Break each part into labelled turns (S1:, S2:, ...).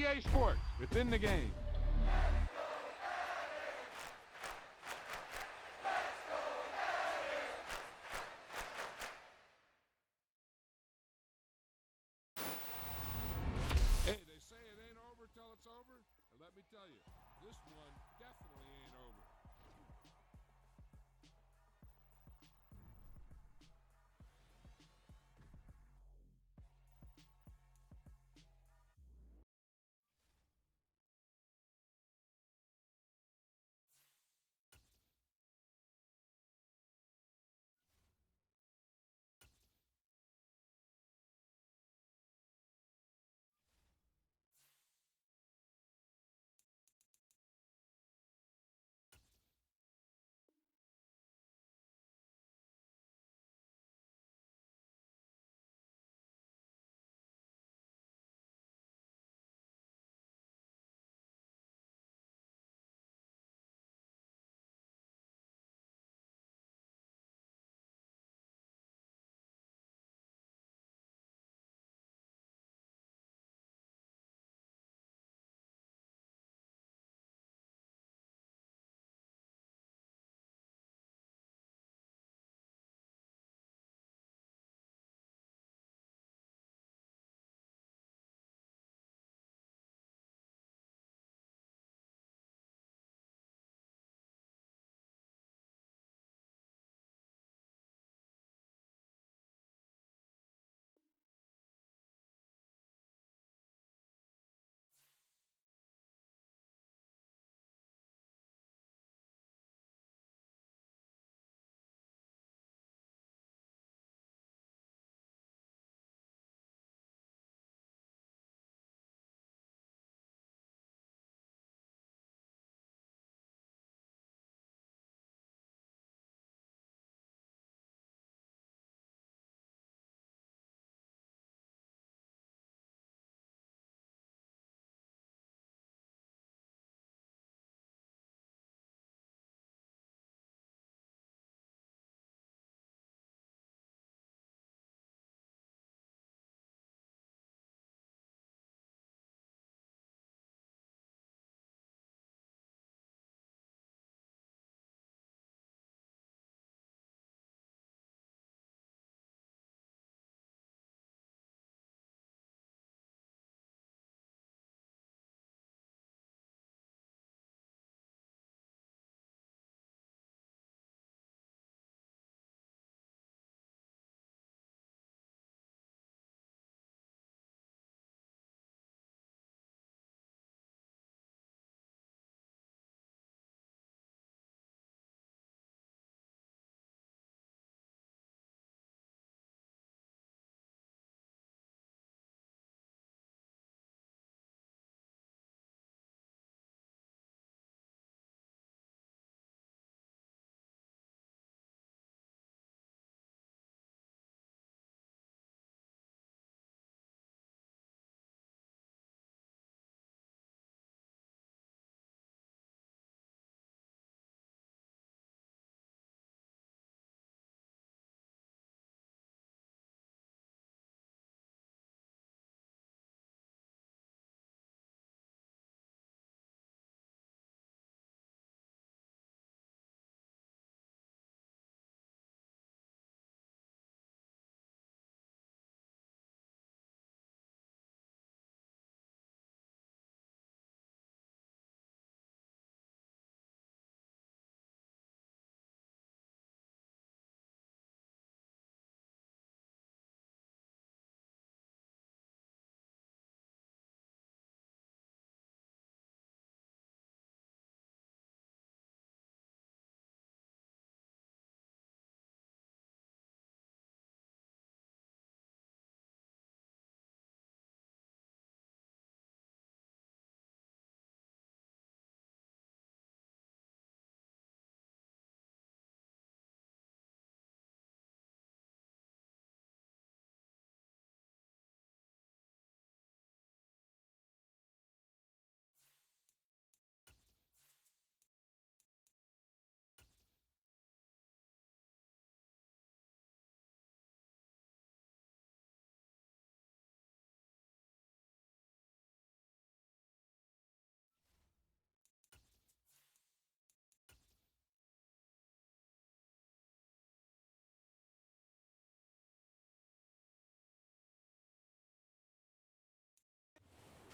S1: EA Sports, within the game. Hey, they say it ain't over till it's over, and let me tell you, this one definitely ain't over.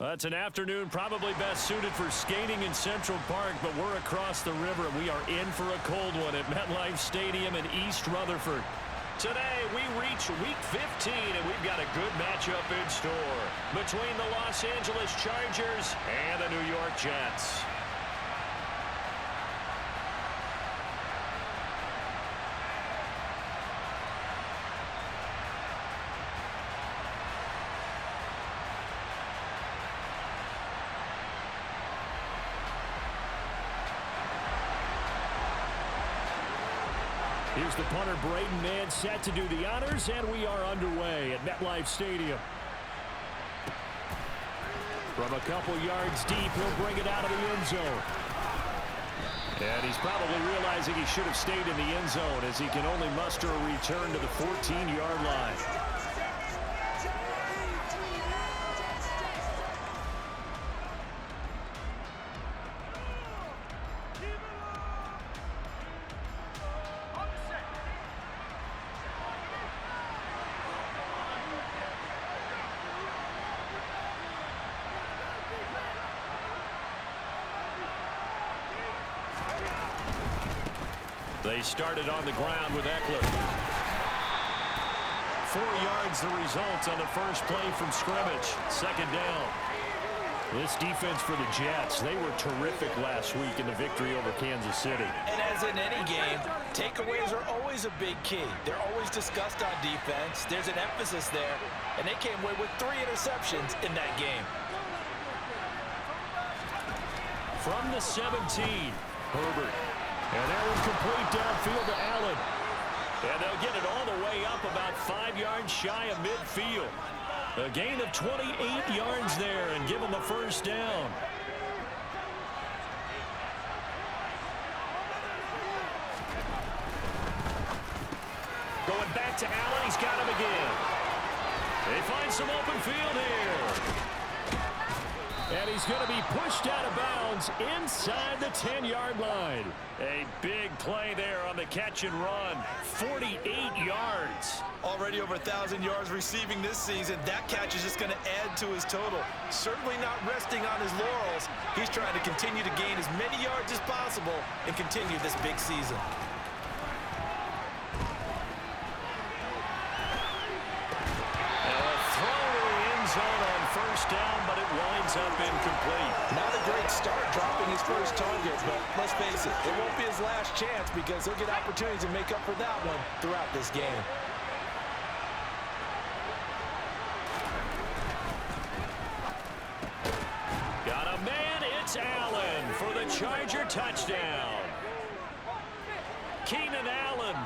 S2: It's an afternoon probably best suited for skating in Central Park, but we're across the river, and we are in for a cold one at MetLife Stadium in East Rutherford. Today, we reach Week 15, and we've got a good matchup in store between the Los Angeles Chargers and the New York Jets. Here's the punter, Braden Mann, set to do the honors, and we are underway at MetLife Stadium. From a couple yards deep, he'll bring it out of the end zone. And he's probably realizing he should have stayed in the end zone as he can only muster a return to the 14-yard line. They started on the ground with Eckler. 4 yards the result on the first play from scrimmage. Second down. This defense for the Jets, they were terrific last week in the victory over Kansas City.
S3: And as in any game, takeaways are always a big key. They're always discussed on defense. There's an emphasis there, and they came away with 3 interceptions in that game.
S2: From the 17, Herbert. And that was complete downfield to Allen. And they'll get it all the way up about 5 yards shy of midfield. A gain of 28 yards there and give them the first down. Going back to Allen. He's got him again. They find some open field here. And he's going to be pushed out of bounds inside the 10-yard line. A big play there on the catch and run. 48 yards.
S3: Already over 1,000 yards receiving this season. That catch is just going to add to his total. Certainly not resting on his laurels. He's trying to continue to gain as many yards as possible and continue this big season.
S2: First down, but it winds up incomplete.
S3: Not a great start dropping his first target, but let's face it, it won't be his last chance because he'll get opportunities to make up for that one throughout this game.
S2: Got a man, it's Allen for the Charger touchdown. Keenan Allen.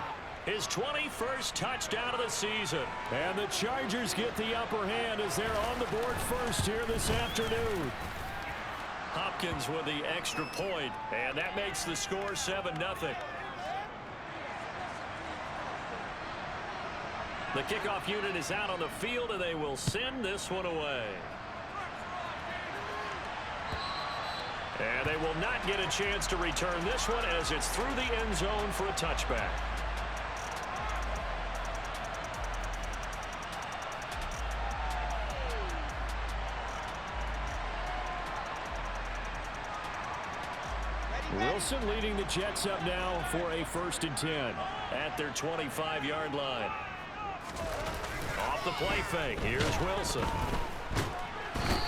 S2: His 21st touchdown of the season. And the Chargers get the upper hand as they're on the board first here this afternoon. Hopkins with the extra point, and that makes the score 7-0. The kickoff unit is out on the field, and they will send this one away. And they will not get a chance to return this one as it's through the end zone for a touchback. Wilson leading the Jets up now for a 1st and 10 at their 25-yard line. Off the play fake. Here's Wilson.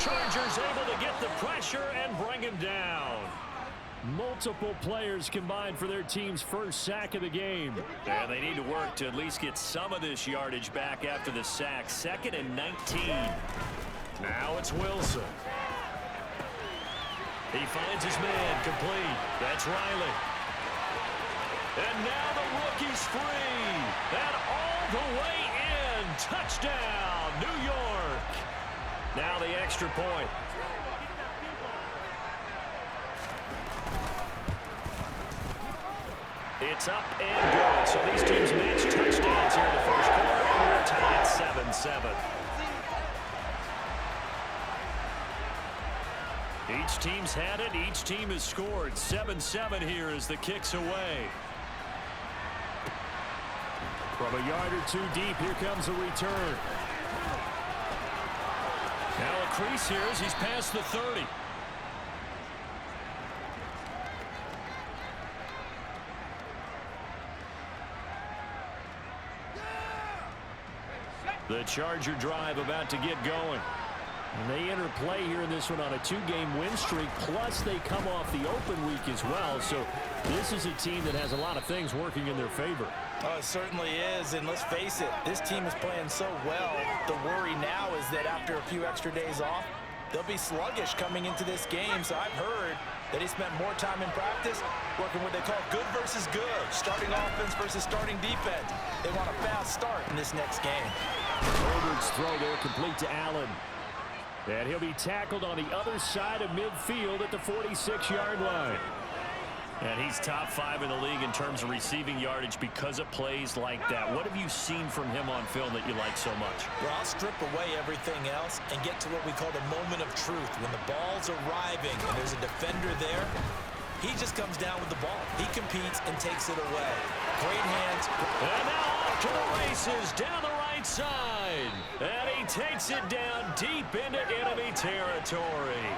S2: Chargers able to get the pressure and bring him down. Multiple players combined for their team's first sack of the game. And they need to work to at least get some of this yardage back after the sack. 2nd and 19. Now it's Wilson. He finds his man complete. That's Riley. And now the rookie's free. And all the way in. Touchdown, New York. Now the extra point. It's up and good. So these teams match touchdowns here in the first quarter. And we're tied 7-7. Each team's had it. Each team has scored. 7-7 here as the kick's away. From a yard or two deep, here comes a return. Now crease here as he's past the 30. The Charger drive about to get going. And they enter play here in this one on a 2-game win streak, plus they come off the open week as well. So this is a team that has a lot of things working in their favor.
S3: Oh, it certainly is, and let's face it, this team is playing so well. The worry now is that after a few extra days off, they'll be sluggish coming into this game. So I've heard that he spent more time in practice working what they call good versus good, starting offense versus starting defense. They want a fast start in this next game.
S2: Herbert's throw there complete to Allen. And he'll be tackled on the other side of midfield at the 46-yard line. And he's top 5 in the league in terms of receiving yardage because of plays like that. What have you seen from him on film that you like so much?
S3: Well, I'll strip away everything else and get to what we call the moment of truth. When the ball's arriving and there's a defender there, he just comes down with the ball. He competes and takes it away. Great hands.
S2: And now off to the races down the right side. And he takes it down deep into enemy territory.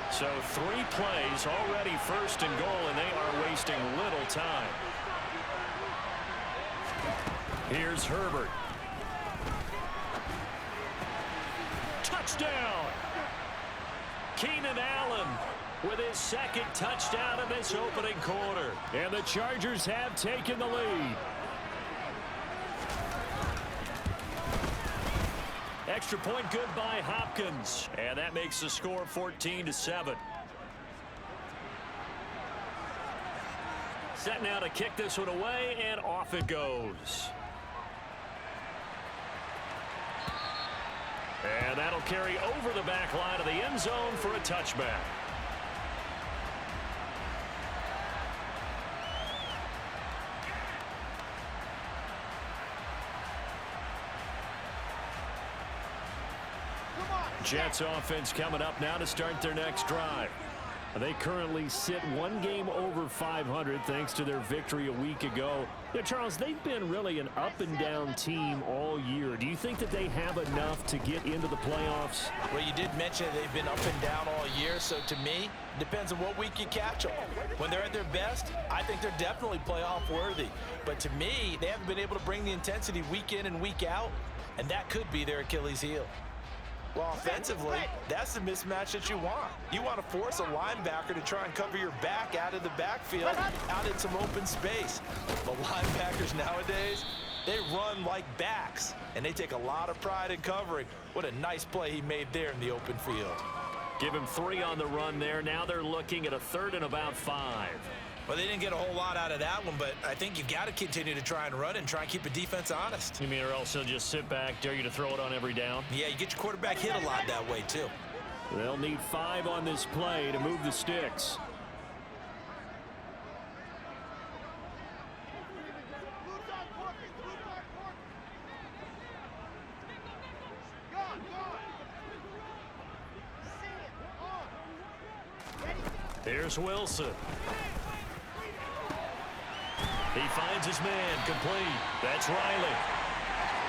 S2: So 3 plays already first and goal, and they are wasting little time. Here's Herbert. Touchdown! Keenan Allen with his second touchdown in this opening quarter. And the Chargers have taken the lead. Extra point good by Hopkins. And that makes the score 14-7. Set now to kick this one away, and off it goes. And that'll carry over the back line of the end zone for a touchback. Jets offense coming up now to start their next drive. They currently sit 1 game over 500 thanks to their victory a week ago. Yeah, Charles, they've been really an up-and-down team all year. Do you think that they have enough to get into the playoffs?
S3: Well, you did mention they've been up and down all year, so to me, it depends on what week you catch them. When they're at their best, I think they're definitely playoff-worthy. But to me, they haven't been able to bring the intensity week in and week out, and that could be their Achilles heel. Well, offensively, that's the mismatch that you want. You want to force a linebacker to try and cover your back out of the backfield, out in some open space. The linebackers nowadays, they run like backs, and they take a lot of pride in covering. What a nice play he made there in the open field.
S2: Give him 3 on the run there. Now they're looking at a 3rd and about 5.
S3: Well, they didn't get a whole lot out of that one, but I think you've got to continue to try and run and try and keep the defense honest.
S2: You mean or else they'll just sit back, dare you to throw it on every down?
S3: Yeah, you get your quarterback hit a lot that way, too.
S2: They'll need 5 on this play to move the sticks. Here's Wilson. He finds his man complete. That's Riley.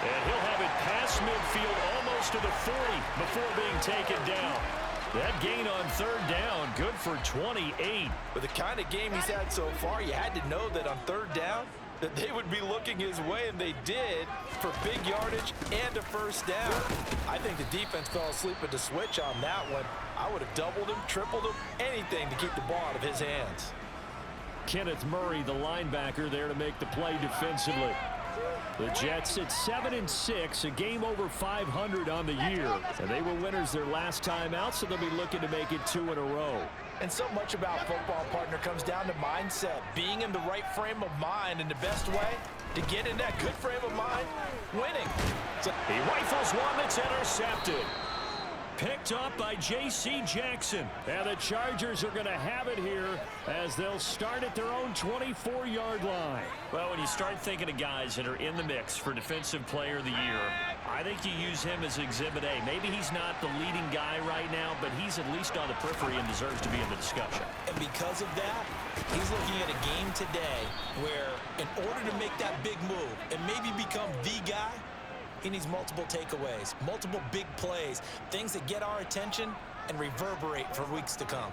S2: And he'll have it past midfield almost to the 40 before being taken down. That gain on 3rd down, good for 28.
S3: With the kind of game he's had so far, you had to know that on 3rd down, that they would be looking his way, and they did, for big yardage and a 1st down. I think the defense fell asleep at the switch on that one. I would have doubled him, tripled him, anything to keep the ball out of his hands.
S2: Kenneth Murray, the linebacker, there to make the play defensively. The Jets at 7-6, a game over 500 on the year. And they were winners their last time out, so they'll be looking to make it 2 in a row.
S3: And so much about football, partner, comes down to mindset. Being in the right frame of mind, and the best way to get in that good frame of mind, winning.
S2: So he rifles one that's intercepted. Picked up by J.C. Jackson. And the Chargers are going to have it here as they'll start at their own 24-yard line. Well, when you start thinking of guys that are in the mix for Defensive Player of the Year, I think you use him as Exhibit A. Maybe he's not the leading guy right now, but he's at least on the periphery and deserves to be in the discussion.
S3: And because of that, he's looking at a game today where in order to make that big move and maybe become the guy, He needs multiple takeaways, multiple big plays, things that get our attention and reverberate for weeks to come.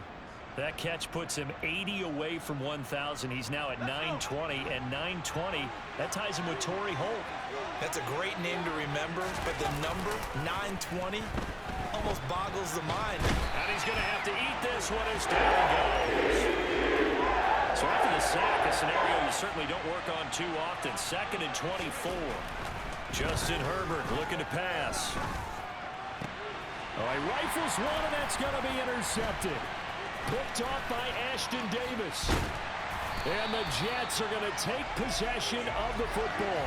S2: That catch puts him 80 away from 1,000. He's now at 920, and 920, that ties him with Torrey Holt.
S3: That's a great name to remember, but the number, 920, almost boggles the mind.
S2: And he's going to have to eat this one as down goes. So after the sack, a scenario you certainly don't work on too often. 2nd and 24. Justin Herbert looking to pass. Oh, he rifles one, and that's going to be intercepted. Picked off by Ashton Davis. And the Jets are going to take possession of the football.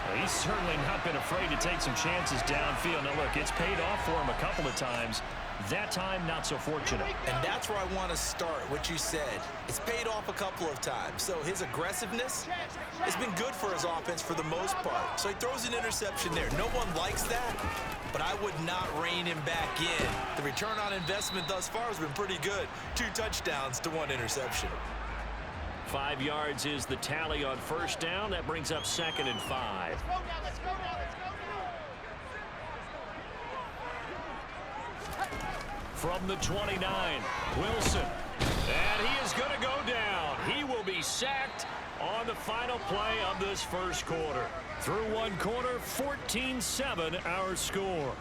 S2: Well, he's certainly not been afraid to take some chances downfield. Now, look, it's paid off for him a couple of times. That time, not so fortunate.
S3: And that's where I want to start, what you said. It's paid off a couple of times. So his aggressiveness has been good for his offense for the most part. So he throws an interception there. No one likes that, but I would not rein him back in. The return on investment thus far has been pretty good. 2 touchdowns to 1 interception.
S2: 5 yards is the tally on first down. That brings up 2nd and 5.
S4: Let's go now, let's go now, let's go now.
S2: From the 29, Wilson. And he is going to go down. He will be sacked on the final play of this first quarter. Through one quarter, 14-7 our score.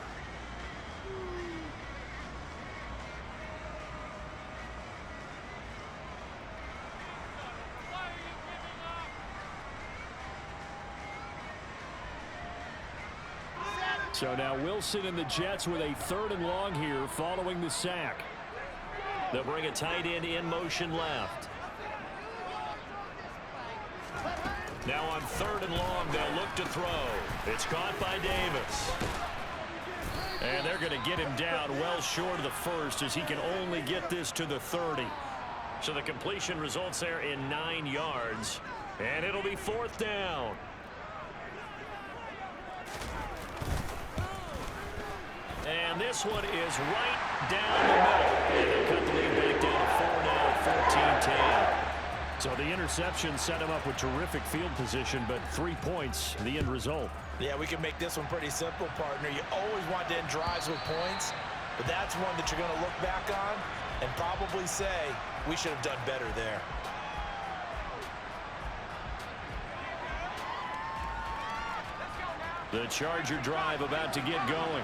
S2: So now Wilson and the Jets with a 3rd and long here following the sack. They'll bring a tight end in motion left. Now on 3rd and long, they'll look to throw. It's caught by Davis. And they're going to get him down well short of the first as he can only get this to the 30. So the completion results there in 9 yards. And it'll be 4th down. And this one is right down the middle. And they cut the lead back down to 4 now, 14-10. So the interception set him up with terrific field position, but 3 points, the end result.
S3: Yeah, we can make this one pretty simple, partner. You always want to end drives with points, but that's one that you're going to look back on and probably say, we should have done better there.
S2: The Charger drive about to get going.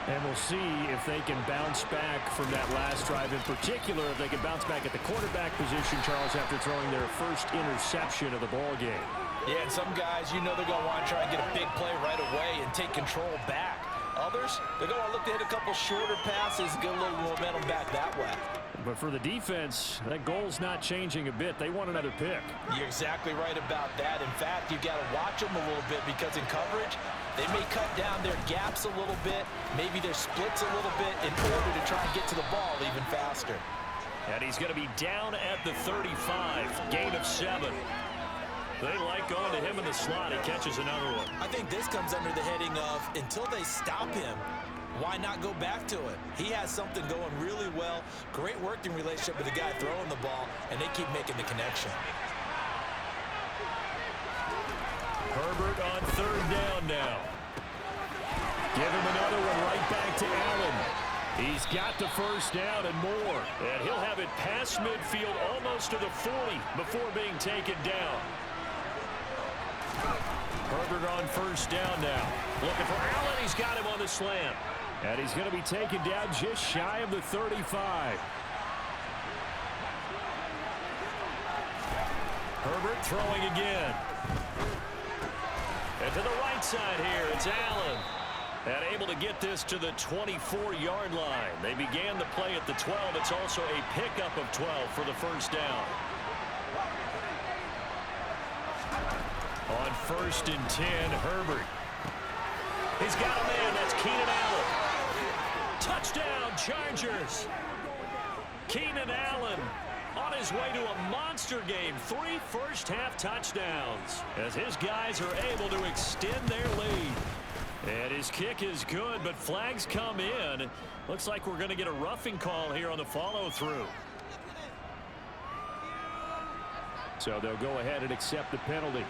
S2: And we'll see if they can bounce back from that last drive. In particular, if they can bounce back at the quarterback position, Charles, after throwing their first interception of the ball game.
S3: Yeah, and some guys, you know they're going to want to try and get a big play right away and take control back. Others, they're going to look to hit a couple shorter passes and get a little momentum back that way.
S2: But for the defense, that goal's not changing a bit. They want another pick.
S3: You're exactly right about that. In fact, you've got to watch them a little bit because in coverage, they may cut down their gaps a little bit, maybe their splits a little bit in order to try and get to the ball even faster.
S2: And he's going to be down at the 35, gain of 7. They like going to him in the slot. He catches another one.
S3: I think this comes under the heading of until they stop him, why not go back to it? He has something going really well, great working relationship with the guy throwing the ball, and they keep making the connection.
S2: Herbert on 3rd down now. Give him another one right back to Allen. He's got the first down and more. And he'll have it past midfield almost to the 40 before being taken down. Herbert on 1st down now. Looking for Allen. He's got him on the slant. And he's going to be taken down just shy of the 35. Herbert throwing again. And to the right side here, it's Allen. And able to get this to the 24-yard line. They began the play at the 12. It's also a pickup of 12 for the first down. On 1st and 10, Herbert. He's got a man. That's Keenan Allen. Touchdown, Chargers. Keenan Allen on his way to a monster game. 3 first-half touchdowns as his guys are able to extend their lead. And his kick is good, but flags come in. Looks like we're going to get a roughing call here on the follow-through. So they'll go ahead and accept the penalty.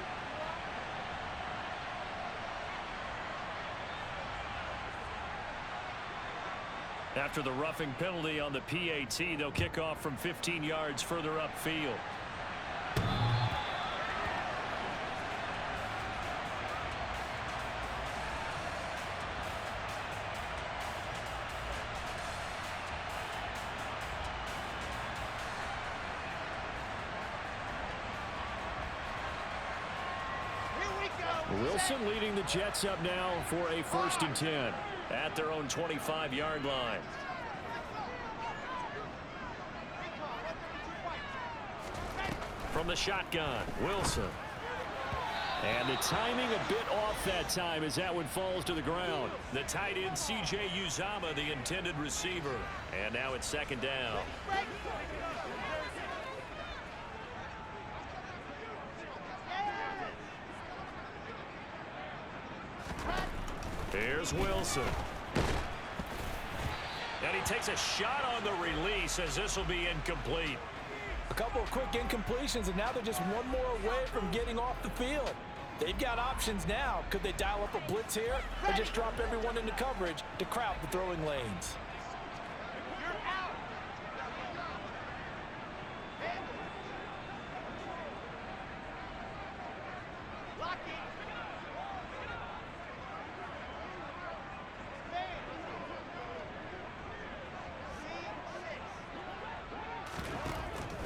S2: After the roughing penalty on the PAT, they'll kick off from 15 yards further upfield. Wilson leading the Jets up now for a 1st and 10 at their own 25-yard line. From the shotgun, Wilson. And the timing a bit off that time as that one falls to the ground. The tight end, C.J. Uzomah, the intended receiver. And now it's 2nd down. Here's Wilson. And he takes a shot on the release as this will be incomplete.
S3: A couple of quick incompletions, and now they're just one more away from getting off the field. They've got options now. Could they dial up a blitz here or just drop everyone into coverage to crowd the throwing lanes?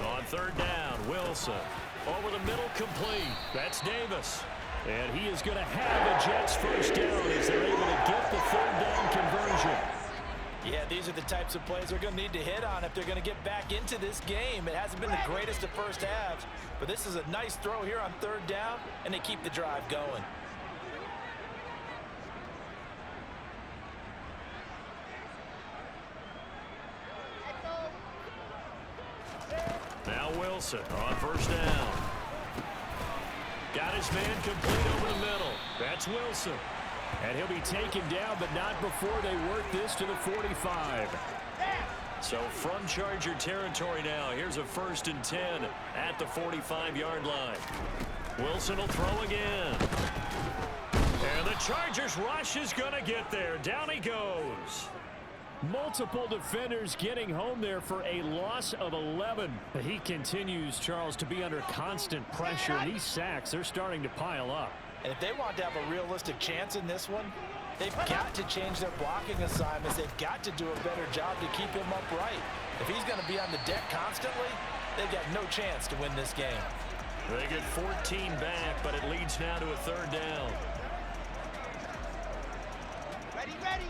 S2: On 3rd down, Wilson. Over the middle, complete. That's Davis. And he is going to have a Jets 1st down as they're able to get the 3rd down conversion.
S3: Yeah, these are the types of plays they're going to need to hit on if they're going to get back into this game. It hasn't been the greatest of first halves, but this is a nice throw here on 3rd down, and they keep the drive going.
S2: Now Wilson on 1st down. Got his man complete over the middle. That's Wilson. And he'll be taken down, but not before they work this to the 45. So from Charger territory now, here's a 1st and 10 at the 45-yard line. Wilson will throw again. And the Chargers rush is going to get there. Down he goes. Multiple defenders getting home there for a loss of 11. He continues, Charles, to be under constant pressure. These sacks, they're starting to pile up.
S3: And if they want to have a realistic chance in this one, they've got to change their blocking assignments. They've got to do a better job to keep him upright. If he's going to be on the deck constantly, they've got no chance to win this game.
S2: They get 14 back, but it leads now to a 3rd down.
S4: Ready, ready.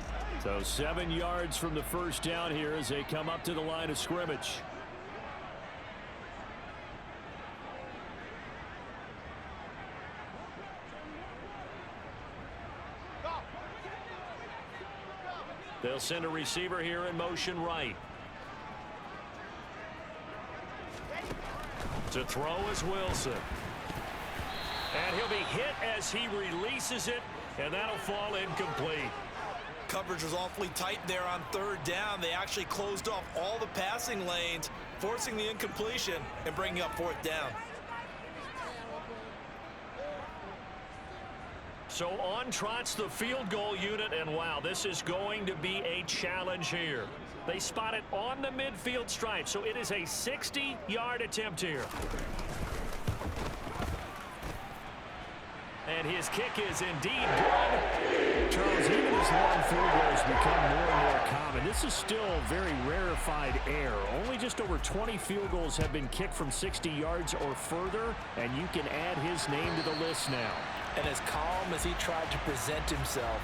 S2: So 7 yards from the 1st down here as they come up to the line of scrimmage. They'll send a receiver here in motion right. To throw is Wilson. And he'll be hit as he releases it, and that'll fall incomplete.
S3: Coverage was awfully tight there on 3rd down. They actually closed off all the passing lanes, forcing the incompletion and bringing up 4th down.
S2: So on trots the field goal unit, and wow, this is going to be a challenge here. They spot it on the midfield stripe, so it is a 60-yard attempt here. And his kick is indeed good. Charles, even as long field goals become more and more common, this is still very rarefied air. Only just over 20 field goals have been kicked from 60 yards or further, and you can add his name to the list now.
S3: And as calm as he tried to present himself,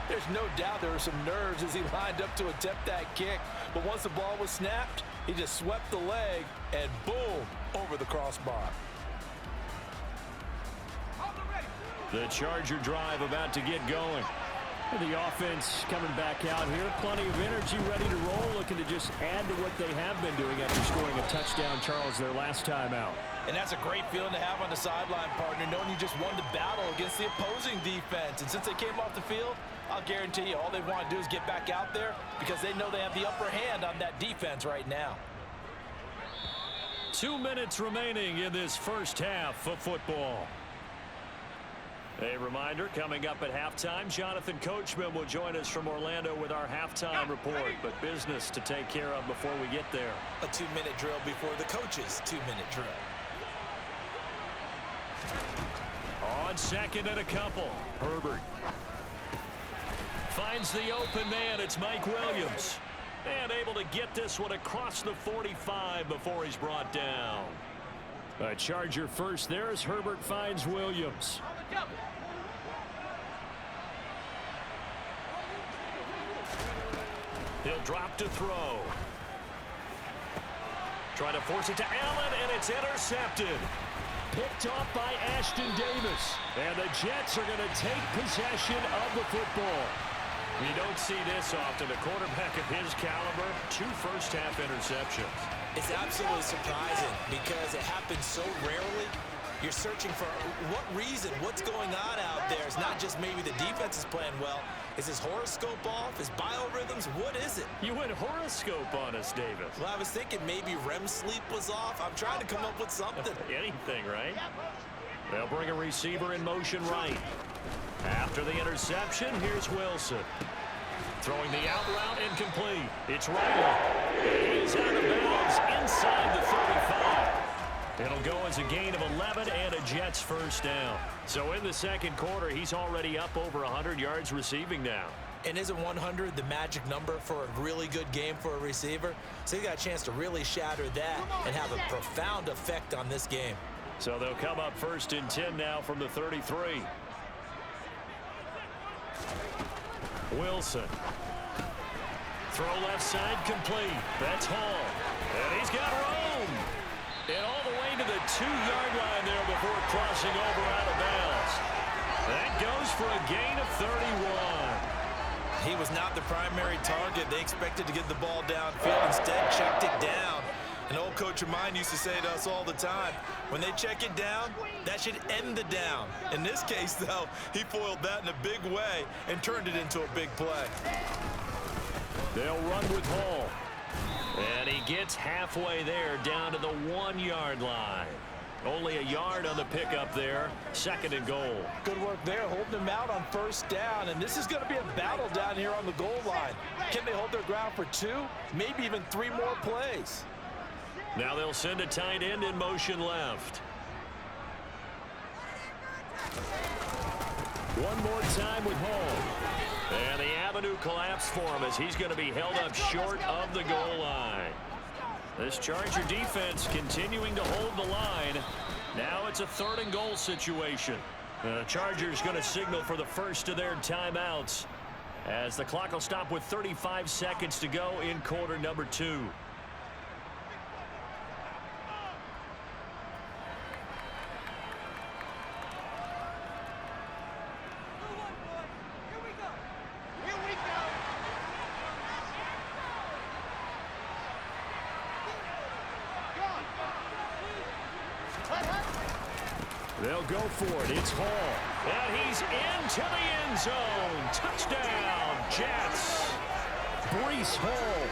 S3: there's no doubt there were some nerves as he lined up to attempt that kick. But once the ball was snapped, he just swept the leg and boom, over the crossbar.
S2: The Charger drive about to get going. The offense coming back out here. Plenty of energy, ready to roll, looking to just add to what they have been doing after scoring a touchdown, Charles, their last time out.
S3: And that's a great feeling to have on the sideline, partner, knowing you just won the battle against the opposing defense. And since they came off the field, I'll guarantee you all they want to do is get back out there because they know they have the upper hand on that defense right now.
S2: 2 minutes remaining in this first half of football. A reminder, coming up at halftime, Jonathan Coachman will join us from Orlando with our halftime report, but business to take care of before we get there.
S3: A 2-minute drill before the coach's 2-minute drill.
S2: On second and a couple, Herbert finds the open man. It's Mike Williams. And able to get this one across the 45 before he's brought down. A Charger first there as Herbert finds Williams. He'll drop to throw. Try to force it to Allen, and it's intercepted. Picked off by Ashton Davis. And the Jets are going to take possession of the football. You don't see this often. A quarterback of his caliber, 2 first-half interceptions.
S3: It's absolutely surprising because it happens so rarely. You're searching for what reason, what's going on out there. It's not just maybe the defense is playing well. Is his horoscope off? His biorhythms? What is it?
S2: You went horoscope on us, Davis.
S3: Well, I was thinking maybe REM sleep was off. I'm trying to come up with something.
S2: Anything, right? They'll bring a receiver in motion right. After the interception, here's Wilson. Throwing the out route incomplete. It's Riley. He's out of bounds inside the 35. It'll go as a gain of 11 and a Jets first down. So in the second quarter, he's already up over 100 yards receiving now.
S3: And isn't 100 the magic number for a really good game for a receiver? So he got a chance to really shatter that and have a profound effect on this game.
S2: So they'll come up first and 10 now from the 33. Wilson. Throw left side complete. That's Hall. And he's got room. And all the way to the 2-yard line there before crossing over out of bounds. That goes for a gain of 31.
S3: He was not the primary target. They expected to get the ball downfield. Instead, checked it down. An old coach of mine used to say to us all the time, when they check it down, that should end the down. In this case, though, he foiled that in a big way and turned it into a big play.
S2: They'll run with Hall. And he gets halfway there down to the 1-yard line. Only a yard on the pickup there. Second and goal.
S3: Good work there, holding them out on first down. And this is going to be a battle down here on the goal line. Can they hold their ground for 2, maybe even 3 more plays?
S2: Now they'll send a tight end in motion left. One more time with Hall. And the avenue collapsed for him as he's going to be held up short of the goal line. This Charger defense continuing to hold the line. Now it's a 3rd and goal situation. The Chargers going to signal for the first of their timeouts as the clock will stop with 35 seconds to go in quarter number 2. They'll go for it. It's Hall. And he's into the end zone. Touchdown, Jets. Breece Hall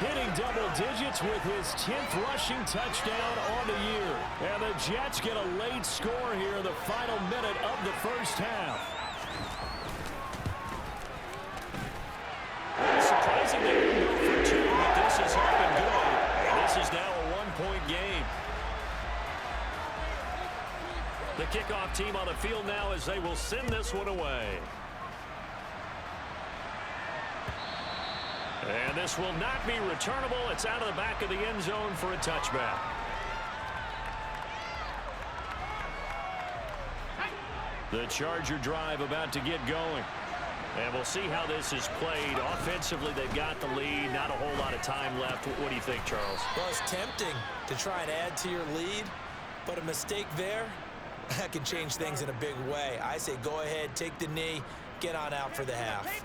S2: hitting double digits with his 10th rushing touchdown on the year. And the Jets get a late score here in the final minute of the first half. Surprising they didn't go for 2, but this has all been good. This is now a 1-point game. The kickoff team on the field now as they will send this one away. And this will not be returnable. It's out of the back of the end zone for a touchback. The Charger drive about to get going. And we'll see how this is played. Offensively, they've got the lead. Not a whole lot of time left. What do you think, Charles?
S3: Well, it's tempting to try and add to your lead, but a mistake there, that can change things in a big way. I say go ahead, take the knee, get on out for the half.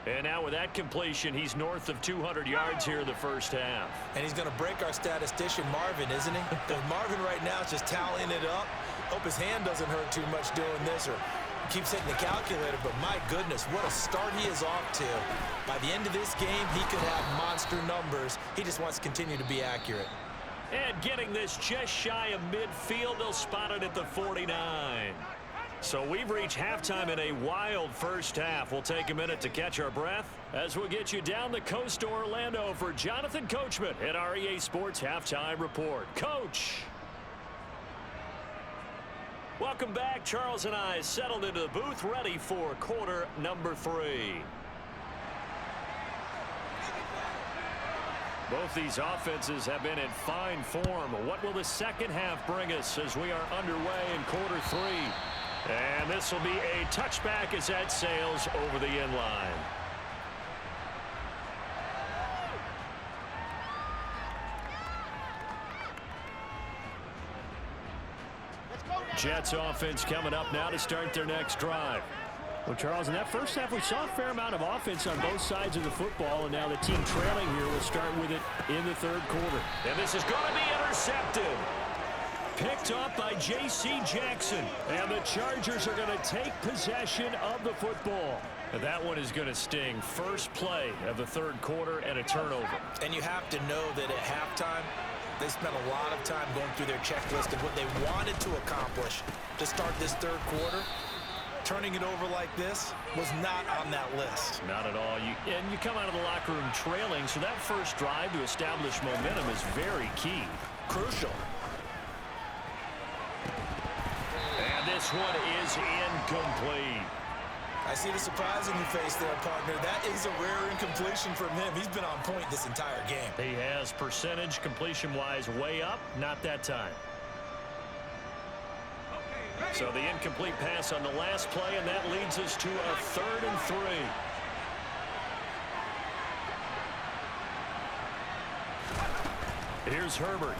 S2: And now with that completion, he's north of 200 yards here in the first half.
S3: And he's going to break our statistician, Marvin, isn't he? Because Marvin right now is just tallying it up. Hope his hand doesn't hurt too much doing this or keeps hitting the calculator. But my goodness, what a start he is off to. By the end of this game, he could have monster numbers. He just wants to continue to be accurate.
S2: And getting this just shy of midfield, they'll spot it at the 49. So we've reached halftime in a wild first half. We'll take a minute to catch our breath as we'll get you down the coast to Orlando for Jonathan Coachman at our EA Sports Halftime Report. Coach! Welcome back. Charles and I settled into the booth, ready for quarter number 3. Both these offenses have been in fine form. What will the second half bring us as we are underway in quarter 3? And this will be a touchback as that sails over the end line. Jets offense coming up now to start their next drive.
S5: Well, Charles, in that first half, we saw a fair amount of offense on both sides of the football, and now the team trailing here will start with it in the third quarter.
S2: And this is going to be intercepted. Picked up by J.C. Jackson. And the Chargers are going to take possession of the football. And that one is going to sting. First play of the third quarter and a turnover.
S3: And you have to know that at halftime, they spent a lot of time going through their checklist of what they wanted to accomplish to start this third quarter. Turning it over like this was not on that list.
S2: Not at all. And you come out of the locker room trailing, so that first drive to establish momentum is very key.
S3: Crucial.
S2: And this one is incomplete.
S3: I see the surprise in your face there, partner. That is a rare incompletion from him. He's been on point this entire game.
S2: He has percentage completion-wise way up, not that time. So the incomplete pass on the last play, and that leads us to a 3rd and 3. Here's Herbert.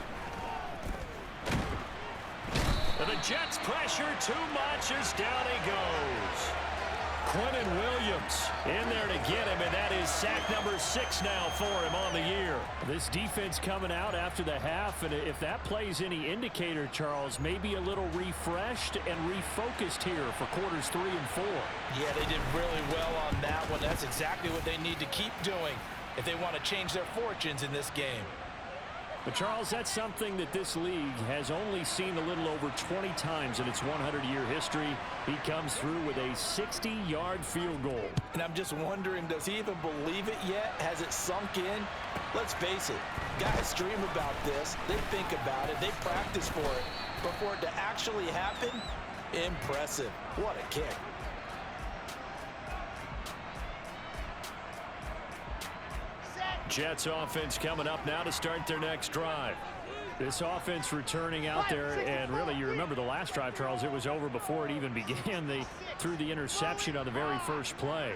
S2: And the Jets pressure too much as down he goes. Quentin Williams in there to get him, and that is sack number 6 now for him on the year.
S5: This defense coming out after the half, and if that plays any indicator, Charles, maybe a little refreshed and refocused here for quarters 3 and 4.
S3: Yeah, they did really well on that one. That's exactly what they need to keep doing if they want to change their fortunes in this game.
S5: But, Charles, that's something that this league has only seen a little over 20 times in its 100-year history. He comes through with a 60-yard field goal.
S3: And I'm just wondering, does he even believe it yet? Has it sunk in? Let's face it, guys dream about this. They think about it. They practice for it. But for it to actually happen, impressive. What a kick.
S2: Jets offense coming up now to start their next drive.
S5: This offense returning out there, and really, you remember the last drive, Charles, it was over before it even began. They threw the interception on the very first play.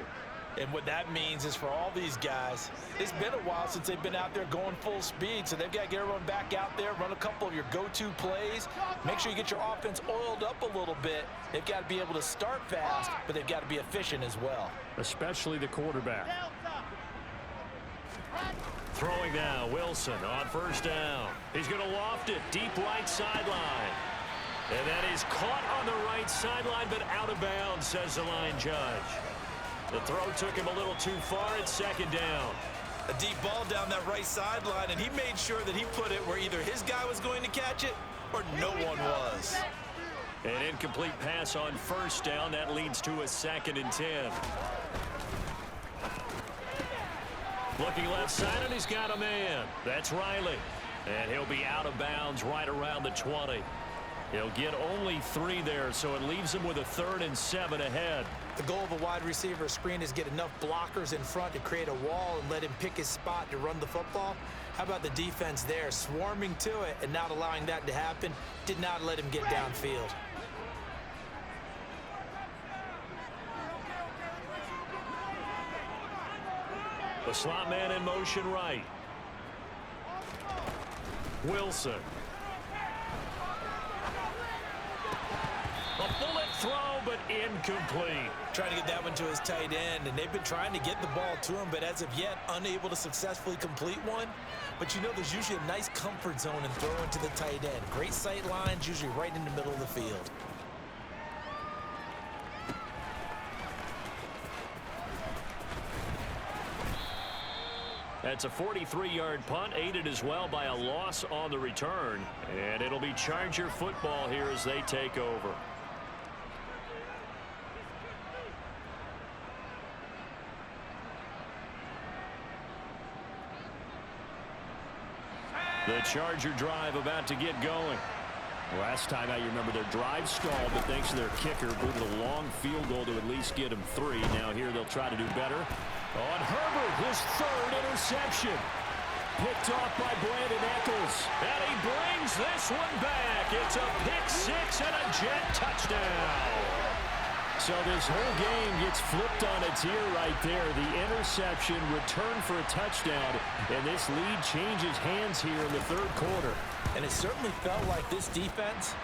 S3: And what that means is for all these guys, it's been a while since they've been out there going full speed, so they've got to get everyone back out there, run a couple of your go-to plays, make sure you get your offense oiled up a little bit. They've got to be able to start fast, but they've got to be efficient as well.
S5: Especially the quarterback.
S2: Throwing now, Wilson on first down. He's going to loft it deep right sideline. And that is caught on the right sideline, but out of bounds, says the line judge. The throw took him a little too far. It's second down.
S3: A deep ball down that right sideline, and he made sure that he put it where either his guy was going to catch it or no one was.
S2: An incomplete pass on first down. That leads to a 2nd and 10. Looking left side, and he's got a man. That's Riley. And he'll be out of bounds right around the 20. He'll get only 3 there, so it leaves him with a 3rd and 7 ahead.
S3: The goal of a wide receiver screen is get enough blockers in front to create a wall and let him pick his spot to run the football. How about the defense there, swarming to it and not allowing that to happen? Did not let him get downfield.
S2: The slot man in motion right. Wilson. A bullet throw, but incomplete.
S3: Trying to get that one to his tight end, and they've been trying to get the ball to him, but as of yet, unable to successfully complete one. But you know, there's usually a nice comfort zone in throwing to the tight end. Great sight lines, usually right in the middle of the field.
S2: That's a 43-yard punt, aided as well by a loss on the return. And it'll be Charger football here as they take over. The Charger drive about to get going.
S5: Last time out, you remember their drive stalled, but thanks to their kicker, booted a long field goal to at least get them 3. Now here they'll try to do better. On Herbert, his 3rd interception. Picked off by Brandon Eccles.
S2: And he brings this one back. It's a pick 6 and a Jet touchdown.
S5: So this whole game gets flipped on its ear right there. The interception, return for a touchdown, and this lead changes hands here in the 3rd quarter.
S3: And it certainly felt like this defense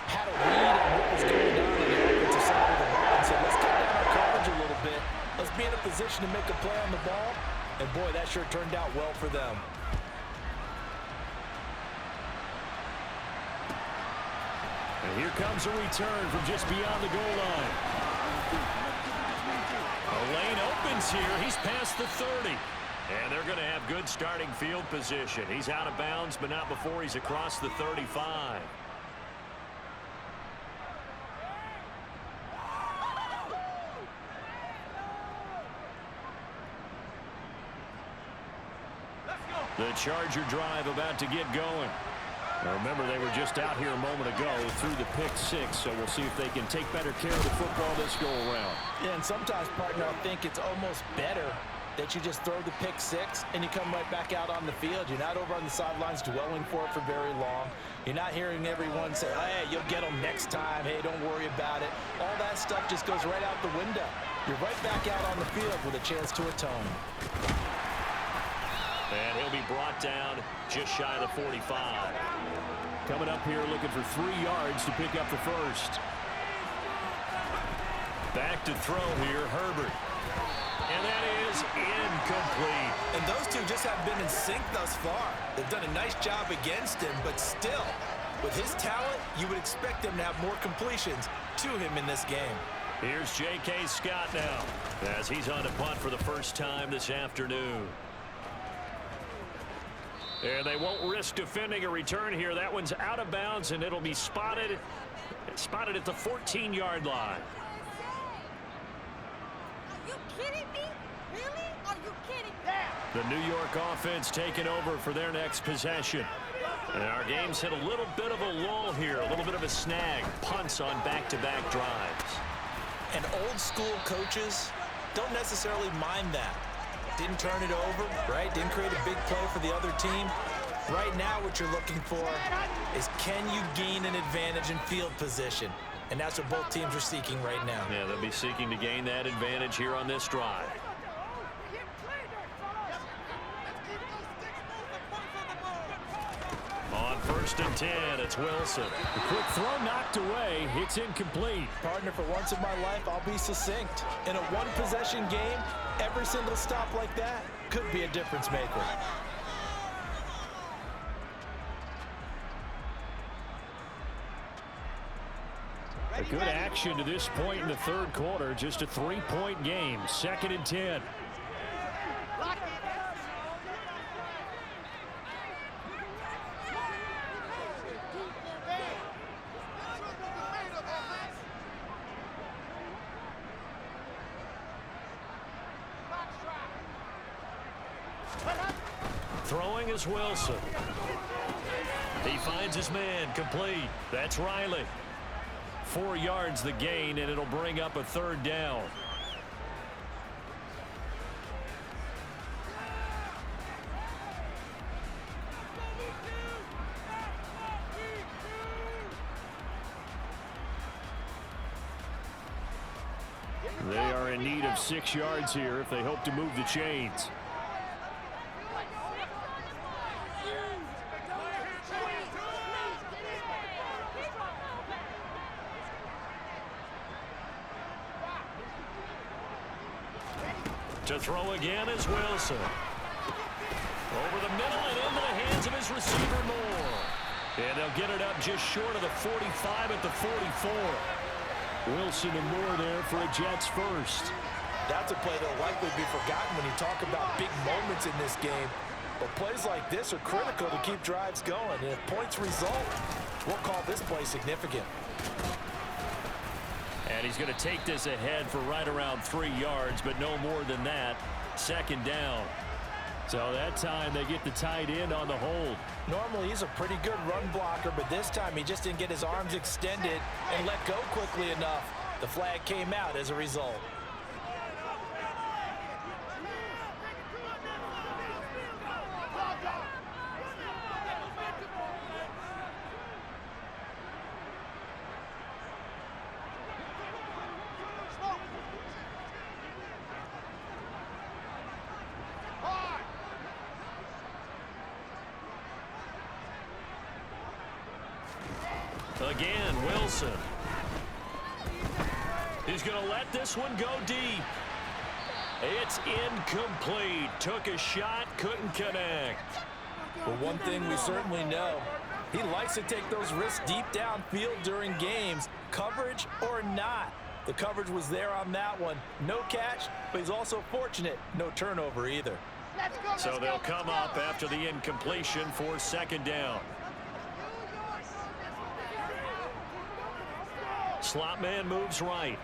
S3: had a read on what was going on the offensive side of the ball and said, let's cut down our coverage a little bit. Let's be in a position to make a play on the ball. And, boy, that sure turned out well for them.
S5: And here comes a return from just beyond the goal line.
S2: A lane opens here. He's past the 30. And they're going to have good starting field position. He's out of bounds, but not before he's across the 35. The Charger drive about to get going.
S5: Now remember, they were just out here a moment ago through the pick 6, so we'll see if they can take better care of the football this go-around.
S3: Yeah, and sometimes, partner, I think it's almost better that you just throw the pick 6 and you come right back out on the field. You're not over on the sidelines dwelling for it for very long. You're not hearing everyone say, hey, you'll get them next time. Hey, don't worry about it. All that stuff just goes right out the window. You're right back out on the field with a chance to atone.
S2: And he'll be brought down just shy of the 45.
S5: Coming up here looking for 3 yards to pick up the first.
S2: Back to throw here, Herbert. And that is incomplete.
S3: And those two just have been in sync thus far. They've done a nice job against him, but still, with his talent, you would expect him to have more completions to him in this game.
S2: Here's J.K. Scott now as he's on to punt for the first time this afternoon. And they won't risk defending a return here. That one's out of bounds, and it'll be spotted at the 14-yard line.
S4: Are you kidding me? Really? Are you kidding me?
S2: The New York offense taking over for their next possession. And our game's hit a little bit of a lull here, a little bit of a snag. Punts on back-to-back drives.
S3: And old-school coaches don't necessarily mind that. Didn't turn it over, right? Didn't create a big play for the other team. Right now what you're looking for is can you gain an advantage in field position? And that's what both teams are seeking right now.
S2: Yeah, they'll be seeking to gain that advantage here on this drive. On 1st and 10, it's Wilson.
S5: The quick throw knocked away. It's incomplete.
S3: Partner, for once in my life, I'll be succinct. In a one-possession game, every single stop like that could be a difference maker.
S5: A good action to this point in the 3rd quarter. Just a 3-point game. 2nd and 10.
S2: Throwing is Wilson. He finds his man, complete. That's Riley. 4 yards the gain, and it'll bring up a 3rd down.
S5: They are in need of 6 yards here if they hope to move the chains.
S2: To throw again is Wilson. Over the middle and into the hands of his receiver, Moore. And they'll get it up just short of the 45 at the 44.
S5: Wilson and Moore there for a Jets first.
S3: That's a play that'll likely be forgotten when you talk about big moments in this game. But plays like this are critical to keep drives going. And if points result, we'll call this play significant.
S2: And he's going to take this ahead for right around 3 yards, but no more than that. 2nd down.
S5: So that time they get the tight end on the hold.
S3: Normally he's a pretty good run blocker, but this time he just didn't get his arms extended and let go quickly enough. The flag came out as a result.
S2: Again, Wilson. He's going to let this one go deep. It's incomplete. Took a shot, couldn't connect.
S3: But one thing we certainly know, he likes to take those risks deep downfield during games, coverage or not. The coverage was there on that one. No catch, but he's also fortunate. No turnover either.
S2: So they'll come up after the incompletion for second down. Slot man moves right.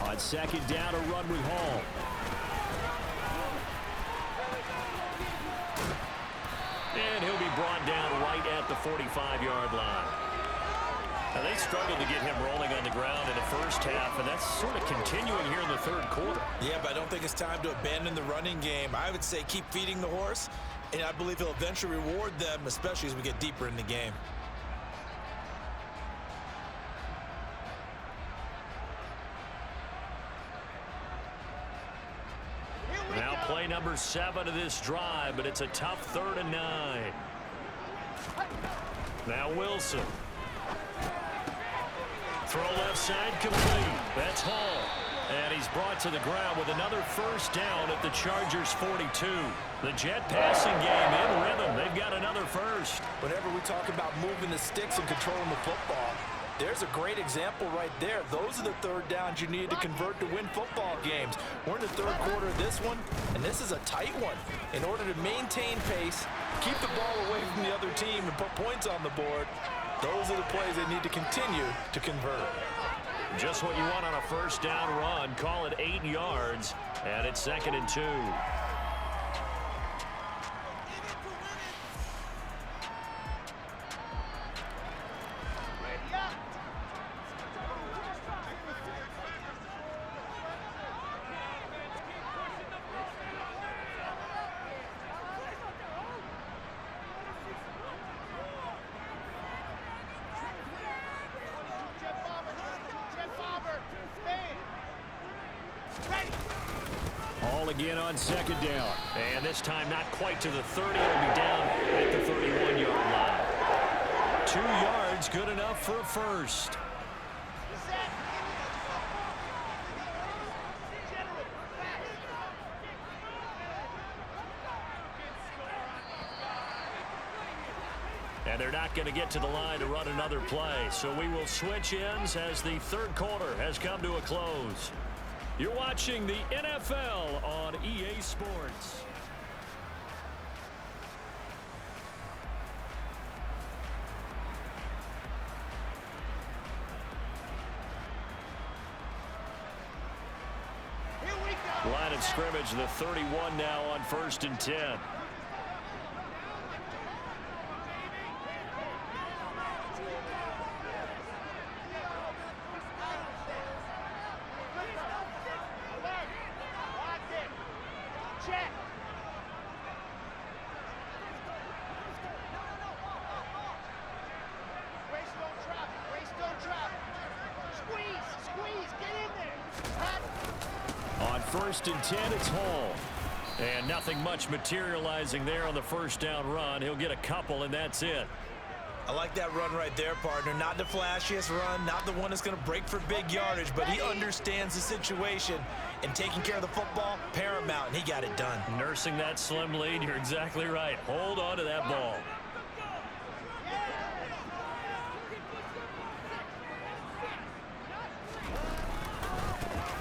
S5: On second down, a run with Hall.
S2: And he'll be brought down right at the 45-yard line. Now, they struggled to get him rolling on the ground in the first half, and that's sort of continuing here in the third quarter.
S3: Yeah, but I don't think it's time to abandon the running game. I would say keep feeding the horse, and I believe he'll eventually reward them, especially as we get deeper in the game.
S2: Now play number 7 of this drive, but it's a tough 3rd and 9. Now Wilson. Throw left side complete. That's Hall. And he's brought to the ground with another first down at the Chargers' 42. The jet passing game in rhythm. They've got another first.
S3: Whenever we talk about moving the sticks and controlling the football, there's a great example right there. Those are the third downs you need to convert to win football games. We're in the third quarter of this one, and this is a tight one. In order to maintain pace, keep the ball away from the other team, and put points on the board, those are the plays they need to continue to convert.
S2: Just what you want on a first down run. Call it 8 yards, and it's 2nd and 2.
S5: Hall again on second down.
S2: And this time not quite to the 30. It'll be down at the 31-yard line. 2 yards, good enough for a first. And they're not going to get to the line to run another play. So we will switch ends as the third quarter has come to a close. You're watching the NFL on EA Sports. Line of scrimmage, the 31 now on 1st and 10. On 1st and 10, it's Hall. And nothing much materializing there on the first down run. He'll get a couple, and that's it.
S3: I like that run right there, partner. Not the flashiest run, not the one that's going to break for big yardage, but he understands the situation, and taking care of the football, paramount, and he got it done.
S2: Nursing that slim lead, you're exactly right. Hold on to that ball.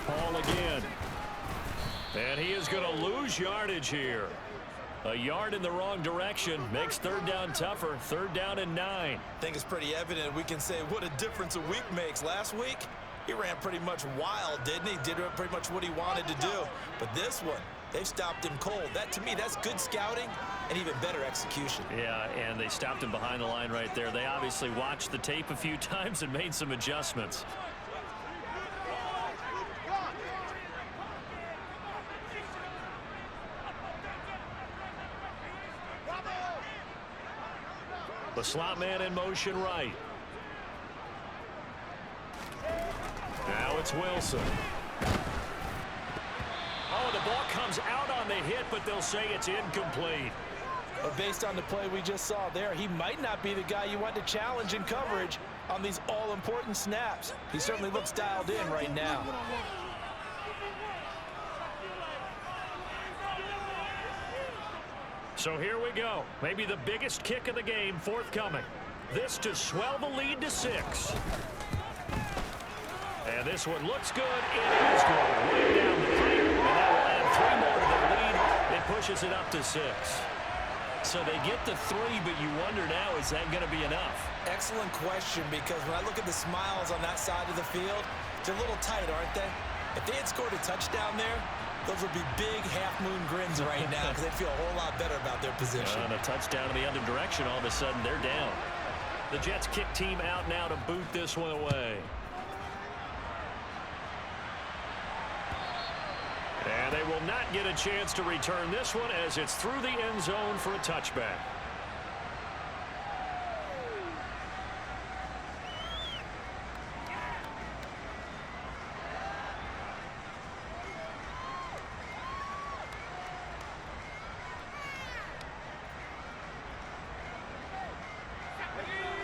S2: Hall again. And he is going to lose yardage here. A yard in the wrong direction makes 3rd down tougher. 3rd down and 9.
S3: I think it's pretty evident. We can say what a difference a week makes. Last week, He ran pretty much wild, didn't he? Did pretty much what he wanted to do. But this one, they've stopped him cold. That, to me, that's good scouting and even better execution.
S2: Yeah, and they stopped him behind the line right there. They obviously watched the tape a few times and made some adjustments. The slot man in motion right. Now it's Wilson. Oh, the ball comes out on the hit, but they'll say it's incomplete.
S3: But based on the play we just saw there, he might not be the guy you want to challenge in coverage on these all-important snaps. He certainly looks dialed in right now.
S2: So here we go. Maybe the biggest kick of the game forthcoming. This to swell the lead to 6. And this one looks good. It is good. Way down the pipe. And that will add 3 more to the lead. It pushes it up to 6. So they get the 3, but you wonder now, is that going to be enough?
S3: Excellent question, because when I look at the smiles on that side of the field, they're a little tight, aren't they? If they had scored a touchdown there, those would be big half-moon grins right now because they'd feel a whole lot better about their position.
S2: And a touchdown in the other direction, all of a sudden they're down. The Jets kick team out now to boot this one away. And they will not get a chance to return this one as it's through the end zone for a touchback.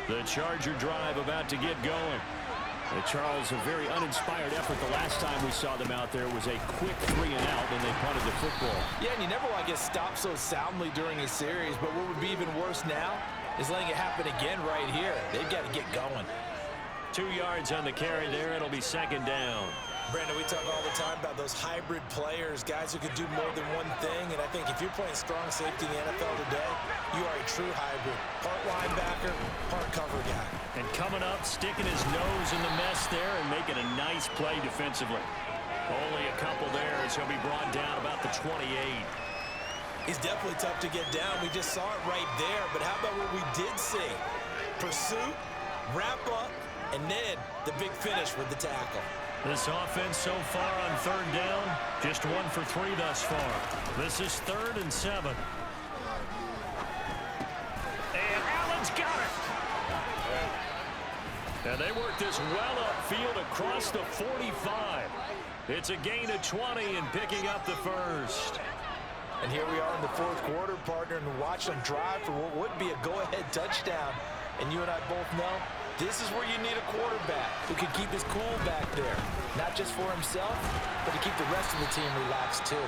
S2: The Charger drive about to get going.
S5: Charles, a very uninspired effort the last time we saw them out there was a quick 3 and out, and they punted the football.
S3: Yeah, and you never want to get stopped so soundly during a series, but what would be even worse now is letting it happen again right here. They've got to get going.
S2: 2 yards on the carry there. It'll be second down.
S3: Brandon, we talk all the time about those hybrid players, guys who can do more than one thing, and I think if you're playing strong safety in the NFL today, you are a true hybrid. Part linebacker, part cover guy.
S2: And coming up, sticking his nose in the mess there and making a nice play defensively. Only a couple there as he'll be brought down about the 28.
S3: He's definitely tough to get down. We just saw it right there, but how about what we did see? Pursuit, wrap up, and then the big finish with the tackle.
S2: This offense so far on third down, just 1 for 3 thus far. This is 3rd and 7. And Allen's got it. And they work this well upfield across the 45. It's a gain of 20 and picking up the first.
S3: And here we are in the 4th quarter, partner, and watch them drive for what would be a go-ahead touchdown. And you and I both know this is where you need a quarterback who can keep his cool back there. Not just for himself, but to keep the rest of the team relaxed too.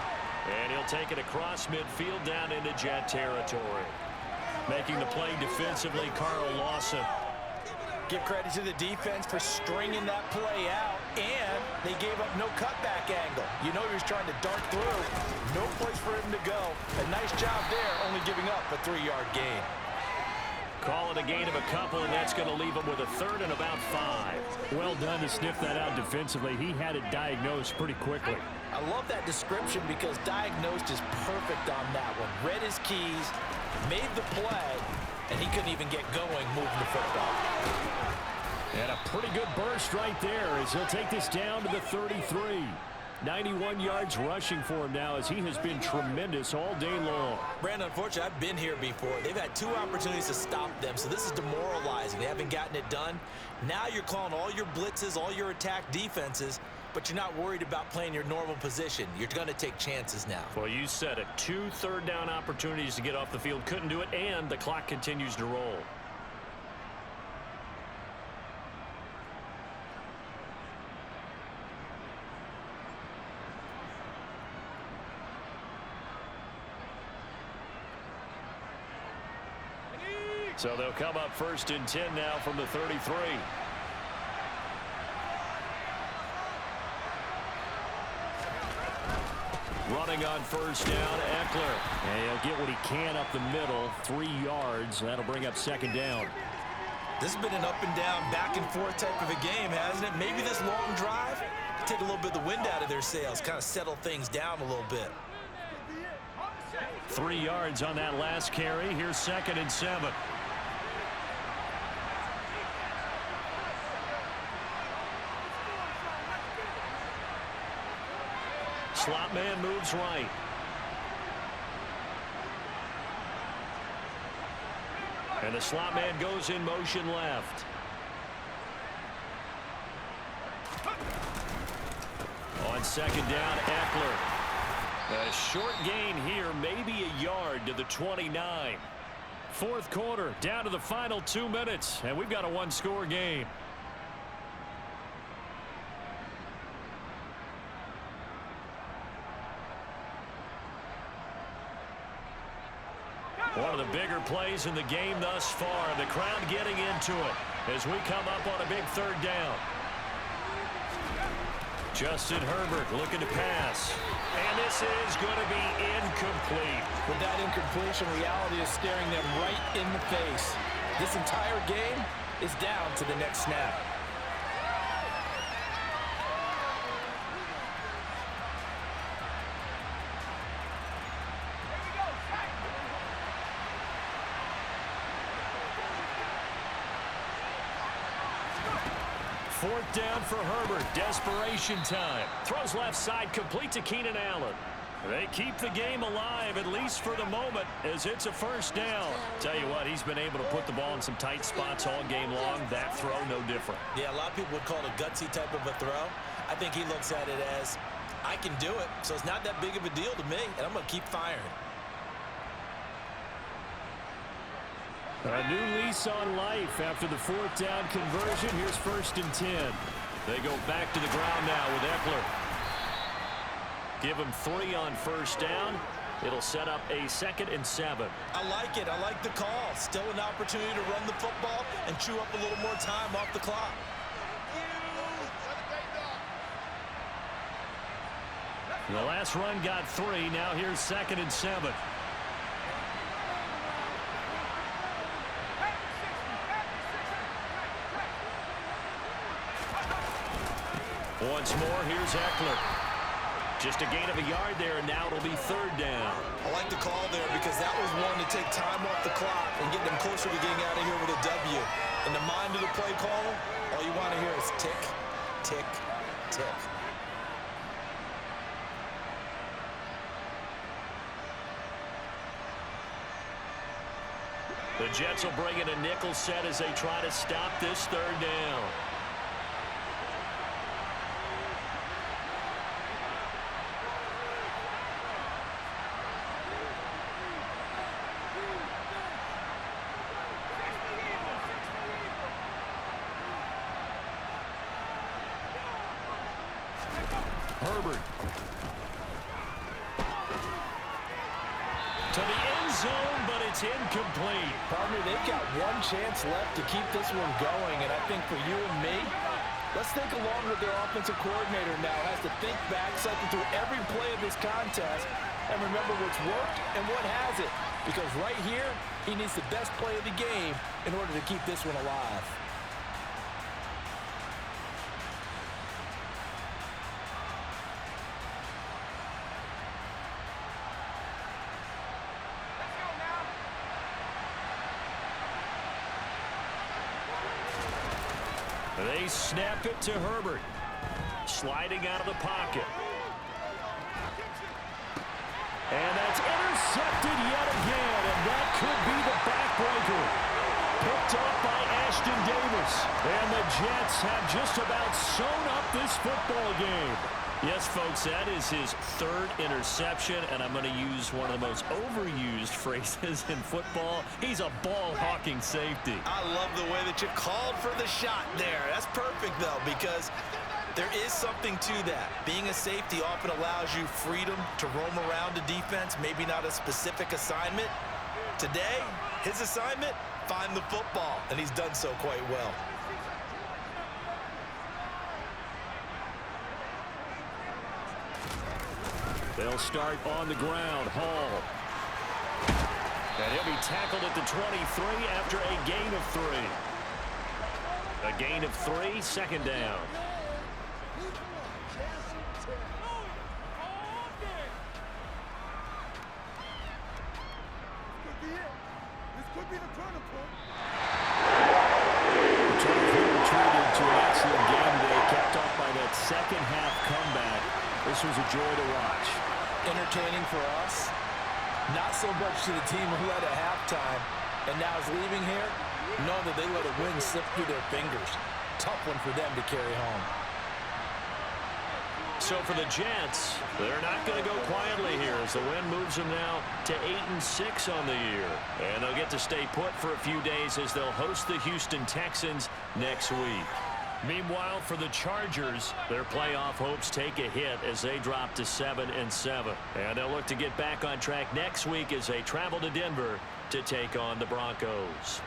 S2: And he'll take it across midfield down into Jet territory. Making the play defensively, Carl Lawson.
S3: Give credit to the defense for stringing that play out, and they gave up no cutback angle. You know he was trying to dart through. No place for him to go. A nice job there, only giving up a 3-yard gain.
S2: Call it a gain of a couple, and that's going to leave him with a 3rd and about 5.
S5: Well done to sniff that out defensively. He had it diagnosed pretty quickly.
S3: I love that description because diagnosed is perfect on that one. Read his keys, made the play, and he couldn't even get going moving the football.
S5: And a pretty good burst right there as he'll take this down to the 33. 91 yards rushing for him now as he has been tremendous all day long.
S3: Brandon, unfortunately, I've been here before. They've had 2 opportunities to stop them, so this is demoralizing. They haven't gotten it done. Now you're calling all your blitzes, all your attack defenses, but you're not worried about playing your normal position. You're going to take chances now.
S2: Well, you said it. 2 third-down opportunities to get off the field. Couldn't do it, and the clock continues to roll. So they'll come up 1st and 10 now from the 33. Running on 1st down, Eckler.
S5: And he'll get what he can up the middle, 3 yards. That'll bring up 2nd down.
S3: This has been an up-and-down, back-and-forth type of a game, hasn't it? Maybe this long drive take a little bit of the wind out of their sails, kind of settle things down a little bit.
S2: 3 yards on that last carry. Here's 2nd and 7. Slot man moves right. And the slot man goes in motion left. On 2nd down, Eckler. A short gain here, maybe a yard to the 29. 4th quarter, down to the final 2 minutes, and we've got a one-score game. One of the bigger plays in the game thus far. The crowd getting into it as we come up on a big 3rd down. Justin Herbert looking to pass. And this is going to be incomplete.
S3: With that incompletion, reality is staring them right in the face. This entire game is down to the next snap.
S2: Fourth down for Herbert. Desperation time. Throws left side, complete to Keenan Allen. They keep the game alive, at least for the moment, as it's a 1st down. Tell you what, he's been able to put the ball in some tight spots all game long. That throw, no different.
S3: Yeah, a lot of people would call it a gutsy type of a throw. I think he looks at it as, I can do it, so it's not that big of a deal to me, and I'm going to keep firing.
S2: A new lease on life after the 4th down conversion. Here's 1st and 10. They go back to the ground now with Eckler. Give him 3 on 1st down. It'll set up a 2nd and 7.
S3: I like it. I like the call. Still an opportunity to run the football and chew up a little more time off the clock.
S2: The last run got 3. Now here's 2nd and 7. Once more, here's Eckler. Just a gain of a yard there, and now it'll be 3rd down.
S3: I like the call there because that was one to take time off the clock and get them closer to getting out of here with a W. In the mind of the play caller, all you want to hear is tick, tick, tick.
S2: The Jets will bring in a nickel set as they try to stop this 3rd down. Herbert. To the end zone, but it's incomplete.
S3: Partner, they've got one chance left to keep this one going, and I think for you and me, let's think along with their offensive coordinator now. Has to think back, cycle through every play of this contest, and remember what's worked and what hasn't. Because right here, he needs the best play of the game in order to keep this one alive.
S2: They snap it to Herbert. Sliding out of the pocket. And that's intercepted yet again, and that could be the backbreaker. Picked up by Ashton Davis. And the Jets have just about sewn up this football game. Yes, folks, that is his 3rd interception, and I'm going to use one of the most overused phrases in football. He's a ball-hawking safety.
S3: I love the way that you called for the shot there. That's perfect, though, because there is something to that. Being a safety often allows you freedom to roam around the defense, maybe not a specific assignment. Today, his assignment, find the football, and he's done so quite well.
S2: They'll start on the ground. Hall. And he'll be tackled at the 23 after a gain of 3. A gain of 3, second down.
S5: Second half comeback. This was a joy to watch.
S3: Entertaining for us. Not so much to the team who led at halftime and now is leaving here. Know that they let a win slip through their fingers. Tough one for them to carry home.
S2: So for the Jets, they're not going to go quietly here as the win moves them now to 8-6 on the year. And they'll get to stay put for a few days as they'll host the Houston Texans next week. Meanwhile, for the Chargers, their playoff hopes take a hit as they drop to 7-7. And they'll look to get back on track next week as they travel to Denver to take on the Broncos.